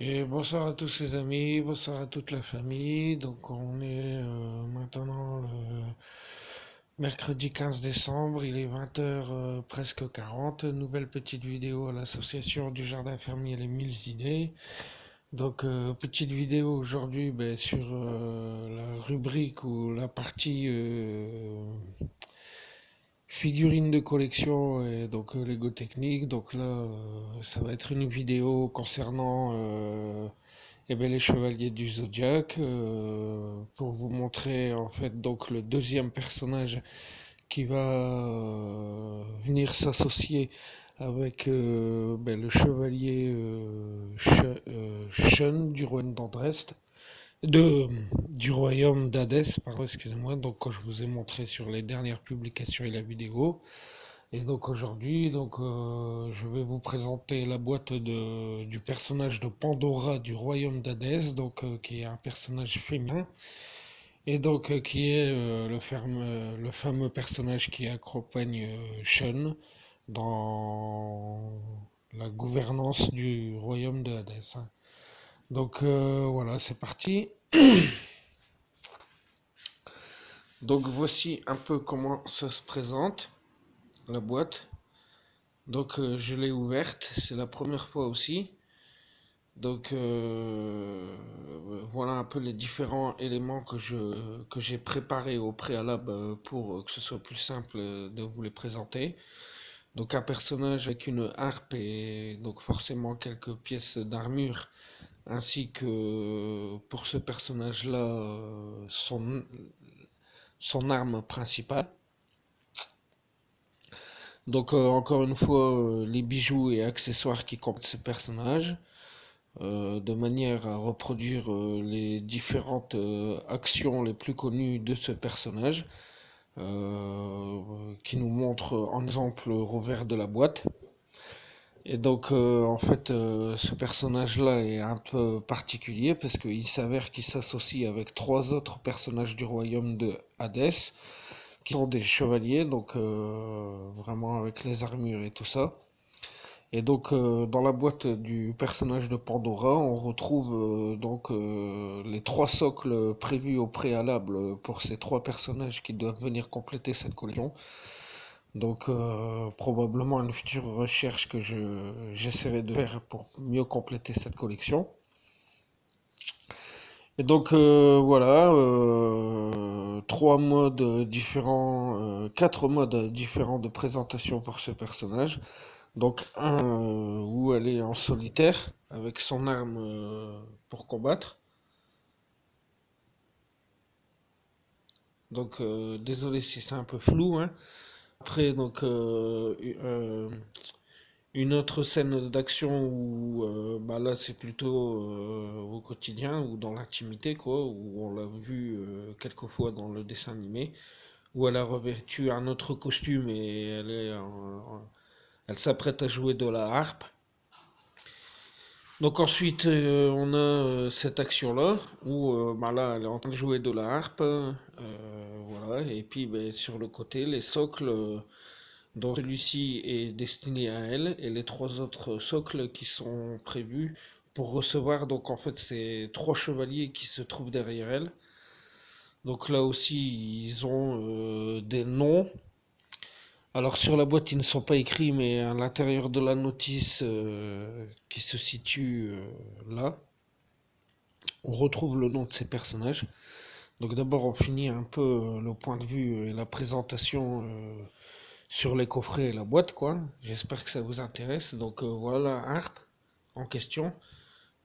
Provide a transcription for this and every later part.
Et bonsoir à tous les amis, bonsoir à toute la famille. Donc on est maintenant le mercredi 15 décembre, il est 20h presque 40. Nouvelle petite vidéo à l'association du jardin fermier Les Mille Idées. Donc petite vidéo aujourd'hui sur la rubrique ou la partie figurines de collection et donc Lego technique. Donc là ça va être une vidéo concernant les chevaliers du Zodiaque, pour vous montrer en fait donc le deuxième personnage qui va venir s'associer avec le chevalier Shun du royaume d'Andrest, de, du royaume d'Hadès, pardon, excusez-moi, donc quand je vous ai montré sur les dernières publications et la vidéo. Et donc aujourd'hui, je vais vous présenter la boîte du personnage de Pandora du royaume d'Hadès, qui est un personnage féminin, et qui est le fameux personnage qui accompagne Shun dans la gouvernance du royaume de Hadès. Donc voilà, c'est parti. Donc voici un peu comment ça se présente, la boîte. Donc je l'ai ouverte, c'est la première fois aussi. Donc voilà un peu les différents éléments que j'ai préparés au préalable pour que ce soit plus simple de vous les présenter. Donc un personnage avec une harpe et donc forcément quelques pièces d'armure, ainsi que pour ce personnage-là son arme principale. Donc encore une fois les bijoux et accessoires qui complètent ce personnage. De manière à reproduire les différentes actions les plus connues de ce personnage, qui nous montre en exemple le revers de la boîte. Et donc en fait ce personnage-là est un peu particulier parce qu'il s'avère qu'il s'associe avec trois autres personnages du royaume de Hadès, qui sont des chevaliers, donc vraiment avec les armures et tout ça. Et donc dans la boîte du personnage de Pandora, on retrouve les trois socles prévus au préalable pour ces trois personnages qui doivent venir compléter cette collection. Donc probablement une future recherche que j'essaierai de faire pour mieux compléter cette collection. Et donc voilà, trois modes différents, quatre modes différents de présentation pour ce personnage. Donc un où elle est en solitaire avec son arme pour combattre. Donc désolé si c'est un peu flou, hein. Après une autre scène d'action où là c'est plutôt au quotidien ou dans l'intimité quoi, où on l'a vu quelques fois dans le dessin animé, où elle a revêtu un autre costume et elle s'apprête à jouer de la harpe. Donc ensuite, on a cette action-là, où là, elle est en train de jouer de la harpe, voilà, et puis sur le côté, les socles, dont celui-ci est destiné à elle, et les trois autres socles qui sont prévus pour recevoir, donc en fait, ces trois chevaliers qui se trouvent derrière elle. Donc là aussi, ils ont des noms. Alors sur la boîte, ils ne sont pas écrits, mais à l'intérieur de la notice qui se situe là, on retrouve le nom de ces personnages. Donc d'abord, on finit un peu le point de vue et la présentation sur les coffrets et la boîte, quoi. J'espère que ça vous intéresse. Donc voilà la harpe en question,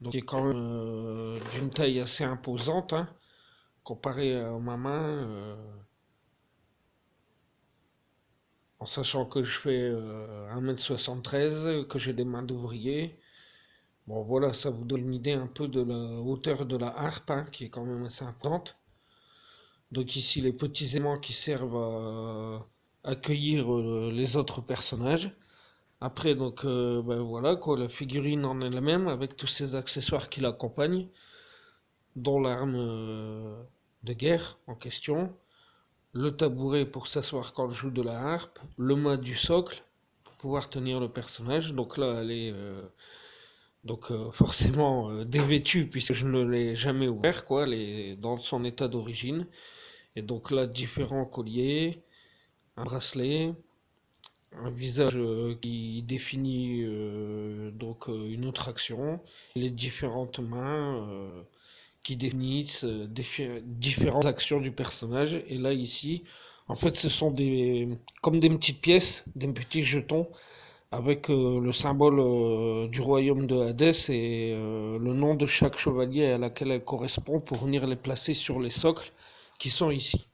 donc qui est quand même d'une taille assez imposante, hein, comparé à ma main. En sachant que je fais 1,73 m, que j'ai des mains d'ouvrier. Bon voilà, ça vous donne une idée un peu de la hauteur de la harpe, hein, qui est quand même assez importante. Donc ici les petits éléments qui servent à accueillir les autres personnages. Après voilà quoi, la figurine en elle-même avec tous ces accessoires qui l'accompagnent, dont l'arme de guerre en question, le tabouret pour s'asseoir quand je joue de la harpe, le mât du socle pour pouvoir tenir le personnage. Donc là, elle est Donc forcément dévêtu puisque je ne l'ai jamais ouvert, quoi, dans son état d'origine. Et donc là, différents colliers, un bracelet, un visage qui définit une autre action, les différentes mains qui définissent différentes actions du personnage. Et là ici, en fait, ce sont comme des petites pièces, des petits jetons avec le symbole du royaume de Hadès et le nom de chaque chevalier à laquelle elle correspond pour venir les placer sur les socles qui sont ici.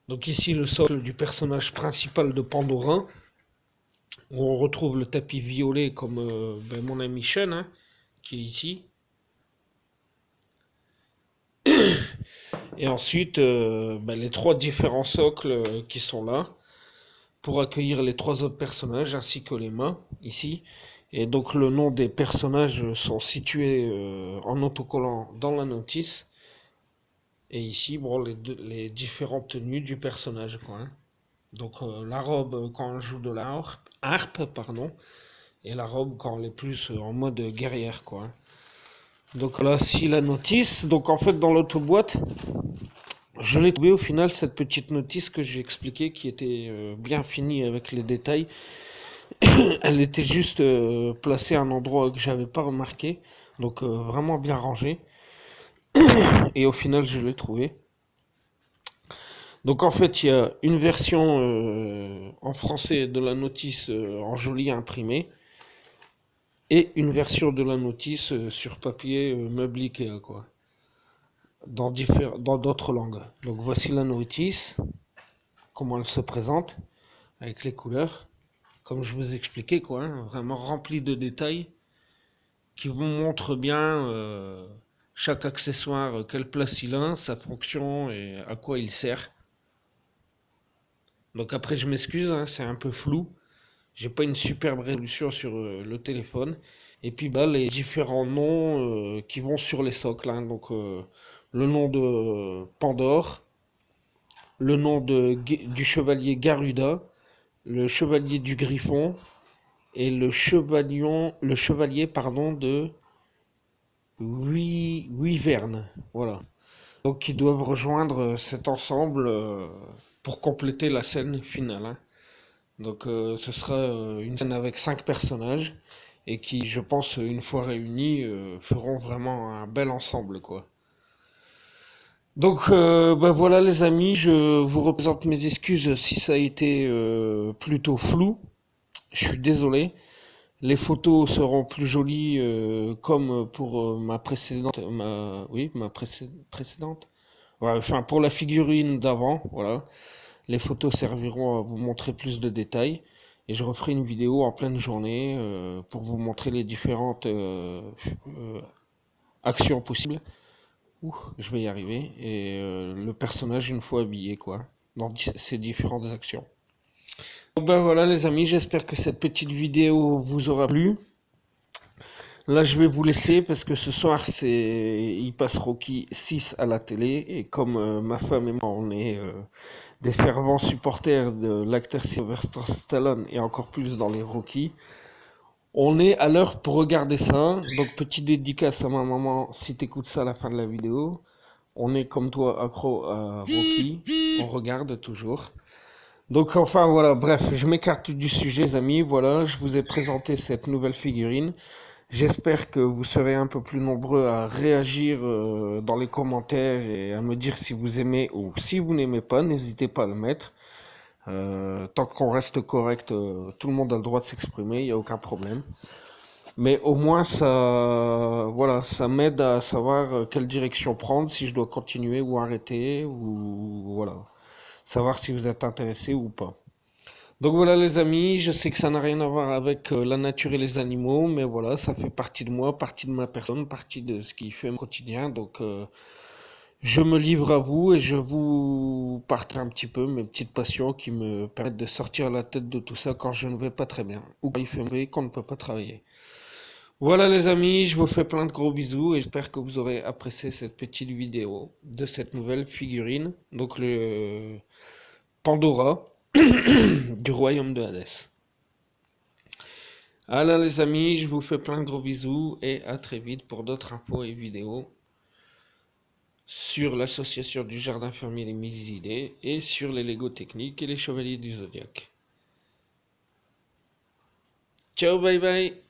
Donc ici le socle du personnage principal de Pandora, où on retrouve le tapis violet comme mon ami Shen, hein, qui est ici. Et ensuite les trois différents socles qui sont là pour accueillir les trois autres personnages ainsi que les mains ici. Et donc le nom des personnages sont situés en autocollant dans la notice. Et ici, bon, les différentes tenues du personnage, quoi, hein. Donc la robe quand on joue de la harpe, pardon, et la robe quand on est plus en mode guerrière, quoi, hein. Donc là, si la notice, donc en fait dans l'autoboîte, je l'ai trouvé au final cette petite notice que j'ai expliqué qui était bien finie avec les détails. Elle était juste placée à un endroit que j'avais pas remarqué, donc vraiment bien rangée. Et au final, je l'ai trouvé. Donc en fait, il y a une version en français de la notice en joli imprimé et une version de la notice sur papier meuble Ikea, quoi, dans d'autres langues. Donc voici la notice, comment elle se présente avec les couleurs, comme je vous expliquais, quoi, hein, vraiment rempli de détails qui vous montrent bien chaque accessoire, quelle place il a, sa fonction et à quoi il sert. Donc après, je m'excuse, hein, c'est un peu flou. J'ai pas une superbe résolution sur le téléphone. Et puis bah, les différents noms qui vont sur les socles, hein. Donc le nom de Pandore, le nom du chevalier Garuda, le chevalier du Griffon et le chevalier pardon, de Wyvern. Voilà. Donc ils doivent rejoindre cet ensemble pour compléter la scène finale, hein. Donc ce sera une scène avec 5 personnages et qui, je pense, une fois réunis, feront vraiment un bel ensemble, quoi. Donc voilà les amis, je vous représente mes excuses si ça a été plutôt flou. Je suis désolé. Les photos seront plus jolies comme pour ma précédente, précédente. Ouais, enfin pour la figurine d'avant, voilà. Les photos serviront à vous montrer plus de détails et je referai une vidéo en pleine journée pour vous montrer les différentes actions possibles. Ouh, je vais y arriver. Et le personnage une fois habillé, quoi, dans ces différentes actions. Donc ben voilà les amis, j'espère que cette petite vidéo vous aura plu. Là, je vais vous laisser parce que ce soir, il passe Rocky 6 à la télé. Et comme ma femme et moi, on est des fervents supporters de l'acteur Sylvester Stallone et encore plus dans les Rocky, on est à l'heure pour regarder ça. Donc, petite dédicace à ma maman si t'écoutes ça à la fin de la vidéo. On est comme toi accro à Rocky. On regarde toujours. Donc, enfin, voilà. Bref, je m'écarte du sujet, les amis. Voilà, je vous ai présenté cette nouvelle figurine. J'espère que vous serez un peu plus nombreux à réagir dans les commentaires et à me dire si vous aimez ou si vous n'aimez pas. N'hésitez pas à le mettre. Tant qu'on reste correct, tout le monde a le droit de s'exprimer, il n'y a aucun problème. Mais au moins, voilà, ça m'aide à savoir quelle direction prendre, si je dois continuer ou arrêter, ou voilà, savoir si vous êtes intéressé ou pas. Donc voilà les amis, je sais que ça n'a rien à voir avec la nature et les animaux, mais voilà, ça fait partie de moi, partie de ma personne, partie de ce qui fait mon quotidien. Donc je me livre à vous et je vous partage un petit peu mes petites passions qui me permettent de sortir la tête de tout ça quand je ne vais pas très bien, ou quand il fait mauvais, qu'on ne peut pas travailler. Voilà les amis, je vous fais plein de gros bisous et j'espère que vous aurez apprécié cette petite vidéo de cette nouvelle figurine, donc le Pandora du royaume de Hadès. Alors les amis, je vous fais plein de gros bisous et à très vite pour d'autres infos et vidéos sur l'association du jardin fermier Les Mille Idées et sur les Lego techniques et les chevaliers du Zodiaque. Ciao, bye bye.